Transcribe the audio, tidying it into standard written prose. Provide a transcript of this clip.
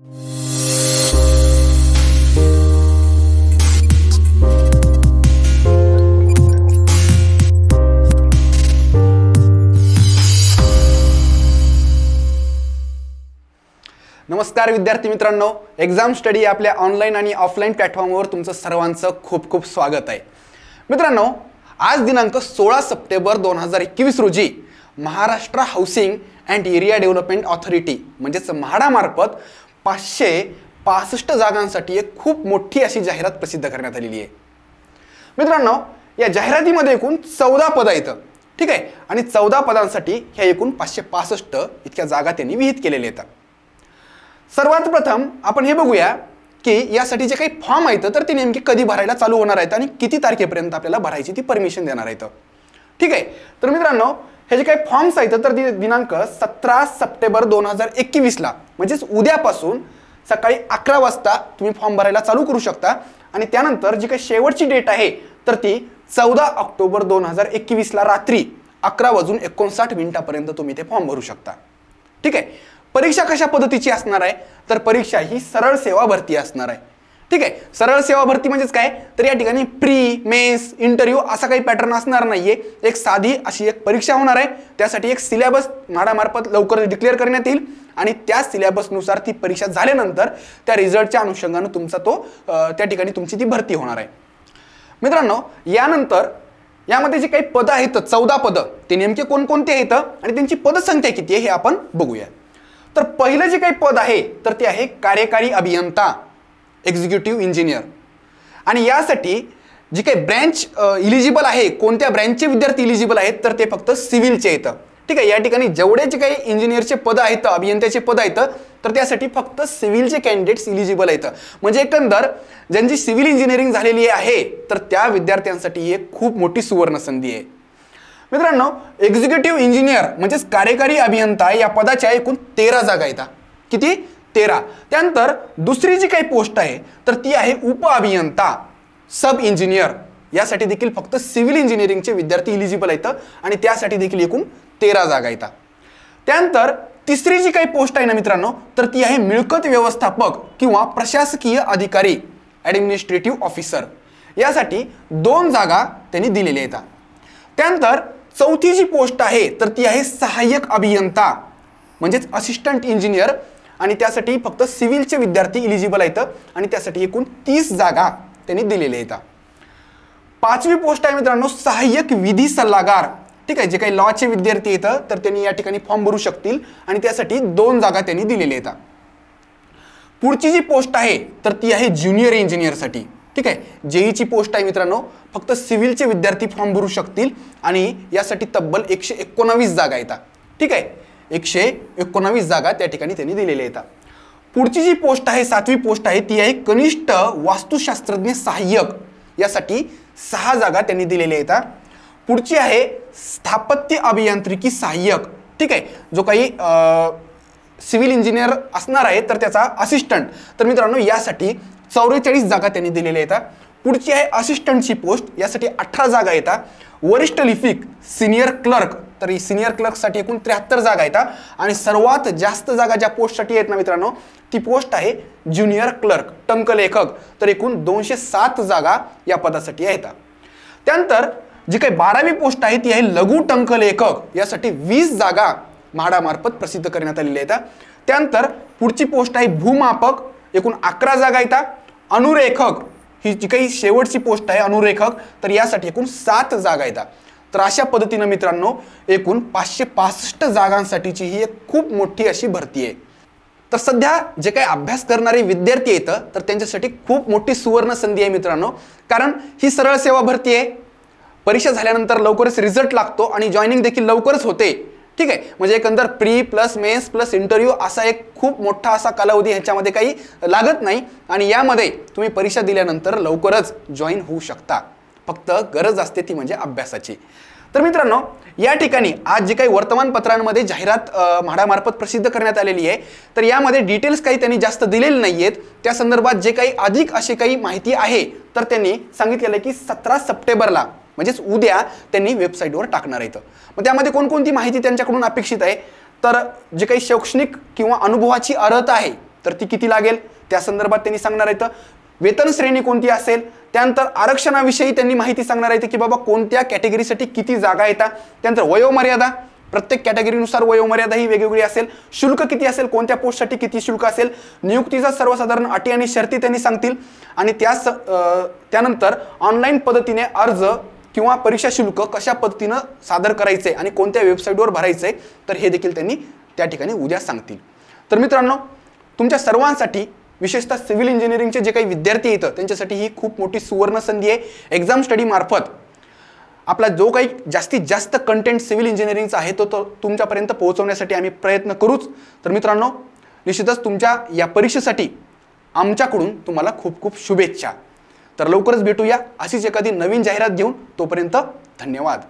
नमस्कार विद्यार्थी मित्रांनो, एक्झाम स्टडी आपल्या ऑनलाईन आणि ऑफलाईन प्लॅटफॉर्मवर तुमचं सर्वांचं खूप खूप स्वागत आहे. मित्रांनो, आज दिनांक 16 सप्टेंबर 2021 रोजी Maharashtra housing and area development authority म्हणजेच म्हाडामार्फत 565 जागांसाठी एक खूप मोठी अशी जाहिरात प्रसिद्ध करण्यात आलेली आहे. मित्रांनो, या जाहिरातीमध्ये एकूण 14 पद आहेत. ठीक आहे, आणि 14 पदांसाठी ह्या एकूण 565 इतक्या जागा त्यांनी विहित केलेल्या आहेत. सर्वात प्रथम आपण हे बघूया की यासाठी जे काही फॉर्म आहेत तर ते नेमके कधी भरायला चालू होणार आहेत आणि किती तारखेपर्यंत आपल्याला भरायची ती परमिशन देणार आहेत. ठीक आहे, तर मित्रांनो, हे जे काही फॉर्म्स आहेत तर दिनांक 17 सप्टेंबर 2021 ला म्हणजेच उद्यापासून सकाळी 11 वाजता तुम्ही फॉर्म भरायला चालू करू शकता. आणि त्यानंतर जी काही शेवटची डेट आहे तर ती 14 ऑक्टोबर 2021 ला रात्री 11:59 तुम्ही ते फॉर्म भरू शकता. ठीक आहे, परीक्षा कशा पद्धतीची असणार आहे तर परीक्षा ही सरळ सेवा भरती असणार आहे. ठीक आहे, सरळ सेवा भरती म्हणजेच काय तर या ठिकाणी प्री मेन्स इंटरव्ह्यू असा काही पॅटर्न असणार नाहीये. एक साधी अशी एक परीक्षा होणार आहे. त्यासाठी एक सिलेबस म्हाडामार्फत लवकर डिक्लेअर करण्यात येईल आणि त्या सिलेबसनुसार ती परीक्षा झाल्यानंतर त्या रिझल्टच्या अनुषंगाने तुमचा तो त्या ठिकाणी तुमची ती भरती होणार आहे. मित्रांनो, यानंतर यामध्ये जे काही पद आहेत 14 पद ते नेमके कोणकोणते आहेत आणि त्यांची पदसंख्या किती आहे हे आपण बघूया. तर पहिलं जे काही पद आहे तर ते आहे कार्यकारी अभियंता एक्झिक्युटिव्ह इंजिनियर. आणि यासाठी जी काही ब्रँच इलिजिबल आहे, कोणत्या ब्रँचचे विद्यार्थी इलिजिबल आहेत तर ते फक्त सिव्हिलचे आहेत. ठीक आहे, या ठिकाणी जेवढे जे काही इंजिनियरचे पद आहेत, अभियंत्याचे पद आहेत तर त्यासाठी फक्त सिव्हिलचे कॅन्डिडेट्स इलिजिबल आहेत. म्हणजे एकंदर ज्यांची सिव्हिल इंजिनिअरिंग झालेली आहे तर त्या विद्यार्थ्यांसाठी ही एक खूप मोठी सुवर्ण संधी आहे. मित्रांनो, एक्झिक्युटिव्ह इंजिनियर म्हणजेच कार्यकारी अभियंता या पदाच्या एकूण 13 जागा आहेत. किती? 13. त्यानंतर दुसरी जी काही पोस्ट आहे तर ती आहे उप अभियंता सब इंजिनियर. यासाठी देखील फक्त सिव्हिल इंजिनिअरिंगचे विद्यार्थी इलिजिबल आहेत आणि त्यासाठी देखील एकूण 13 जागा आहेत. त्यानंतर तिसरी जी काही पोस्ट आहे ना मित्रांनो तर ती आहे मिळकत व्यवस्थापक किंवा प्रशासकीय अधिकारी ॲडमिनिस्ट्रेटिव्ह ऑफिसर. यासाठी 2 जागा त्यांनी दिलेल्या आहेत. त्यानंतर चौथी जी पोस्ट आहे तर ती आहे सहाय्यक अभियंता म्हणजेच असिस्टंट इंजिनियर आणि त्यासाठी फक्त सिव्हिलचे विद्यार्थी इलिजिबल आहेत आणि त्यासाठी एकूण 30 जागा त्यांनी दिलेल्या आहेत. पाचवी पोस्ट आहे मित्रांनो सहाय्यक विधी सल्लागार. ठीक आहे, जे काही लॉचे विद्यार्थी आहेत तर त्यांनी या ठिकाणी फॉर्म भरू शकतील आणि त्यासाठी 2 जागा त्यांनी दिलेल्या आहेत. पुढची जी पोस्ट आहे तर ती आहे ज्युनियर इंजिनियरसाठी. ठीक आहे, जेईची पोस्ट आहे मित्रांनो, फक्त सिव्हिलचे विद्यार्थी फॉर्म भरू शकतील आणि यासाठी तब्बल 119 जागा आहेत. ठीक आहे, 119 जागा त्या ठिकाणी त्यांनी दिलेल्या आहेत. पुढची जी पोस्ट आहे 7वी पोस्ट आहे ती आहे कनिष्ठ वास्तुशास्त्रज्ञ सहाय्यक. यासाठी 6 जागा त्यांनी दिलेल्या आहेत. पुढची आहे स्थापत्य अभियांत्रिकी सहाय्यक. ठीक आहे, जो काही सिव्हिल इंजिनियर असणार आहे तर त्याचा असिस्टंट. तर मित्रांनो, यासाठी 44 जागा त्यांनी दिलेल्या आहेत. पुढची आहे असिस्टंटची पोस्ट. यासाठी 18 जागा येतात. वरिष्ठ लिपिक सिनियर क्लर्क तर सिनियर क्लर्कसाठी एकूण 73 जागा येतात. आणि सर्वात जास्त जागा ज्या पोस्टसाठी आहेत ना मित्रांनो ती पोस्ट आहे ज्युनियर क्लर्क टंकलेखक. तर एकूण 207 जागा या पदासाठी आहेत. त्यानंतर जी काही 12वी पोस्ट आहे ती आहे लघु टंकलेखक. यासाठी 20 जागा म्हाडामार्फत प्रसिद्ध करण्यात आलेल्या आहेत. त्यानंतर पुढची पोस्ट आहे भूमापक. एकूण 11 जागा येतात. अनुरेखक ही जी काही शेवटची पोस्ट आहे अनुरेखक तर यासाठी एकूण 7 जागा येतात. तर अशा पद्धतीने मित्रांनो एकूण 565 जागांसाठीची ही एक खूप मोठी अशी भरती आहे. तर सध्या जे काही अभ्यास करणारे विद्यार्थी आहेत तर त्यांच्यासाठी खूप मोठी सुवर्ण संधी आहे मित्रांनो. कारण ही सरळ सेवा भरती आहे. परीक्षा झाल्यानंतर लवकरच रिझल्ट लागतो आणि जॉईनिंग देखील लवकरच होते. ठीक आहे, म्हणजे एकंदर pre plus mains plus interview असा एक खूप मोठा असा कालावधी ह्याच्यामध्ये काही लागत नाही आणि यामध्ये तुम्ही परीक्षा दिल्यानंतर लवकरच जॉईन होऊ शकता. फक्त गरज असते ती म्हणजे अभ्यासाची. तर मित्रांनो, या ठिकाणी आज जे काही वर्तमानपत्रांमध्ये जाहिरात म्हाडामार्फत प्रसिद्ध करण्यात आलेली आहे तर यामध्ये डिटेल्स काही त्यांनी जास्त दिलेले नाहीयेत. त्या संदर्भात जे काही अधिक अशी काही माहिती आहे तर त्यांनी सांगितलेलं आहे की 17 सप्टेंबरला म्हणजेच उद्या त्यांनी वेबसाईटवर टाकणार आहेत. मग त्यामध्ये कोणकोणती माहिती त्यांच्याकडून अपेक्षित आहे तर जे काही शैक्षणिक किंवा अनुभवाची अर्हता आहे तर ती किती लागेल त्या संदर्भात त्यांनी सांगणार आहेत. वेतन श्रेणी कोणती असेल, त्यानंतर आरक्षणाविषयी त्यांनी माहिती सांगणार आहेत की बाबा कोणत्या कॅटेगरीसाठी किती जागा येतात. त्यानंतर वयोमर्यादा, प्रत्येक कॅटेगरीनुसार वयोमर्यादा ही वेगवेगळी असेल. शुल्क किती असेल, कोणत्या पोस्टसाठी किती शुल्क असेल, नियुक्तीचा सर्वसाधारण अटी आणि शर्ती त्यांनी सांगतील. आणि त्यानंतर ऑनलाईन पद्धतीने अर्ज किंवा परीक्षा शुल्क कशा पद्धतीनं सादर करायचे आणि कोणत्या वेबसाईटवर भरायचे, तर हे देखील त्यांनी त्या ठिकाणी उद्या सांगतील. तर मित्रांनो, तुमच्या सर्वांसाठी विशेषतः सिव्हिल इंजिनिअरिंगचे जे काही विद्यार्थी येतं त्यांच्यासाठी ही खूप मोठी सुवर्ण संधी आहे. एक्झाम स्टडी मार्फत आपला जो काही जास्तीत जास्त कंटेंट सिव्हिल इंजिनिअरिंगचा आहे तो तुमच्यापर्यंत पोहोचवण्यासाठी आम्ही प्रयत्न करूच. तर मित्रांनो, निश्चितच तुमच्या या परीक्षेसाठी आमच्याकडून तुम्हाला खूप खूप शुभेच्छा. तर लवकरच भेटूया अशीच एखादी नवीन जाहिरात घेऊन. तोपर्यंत धन्यवाद.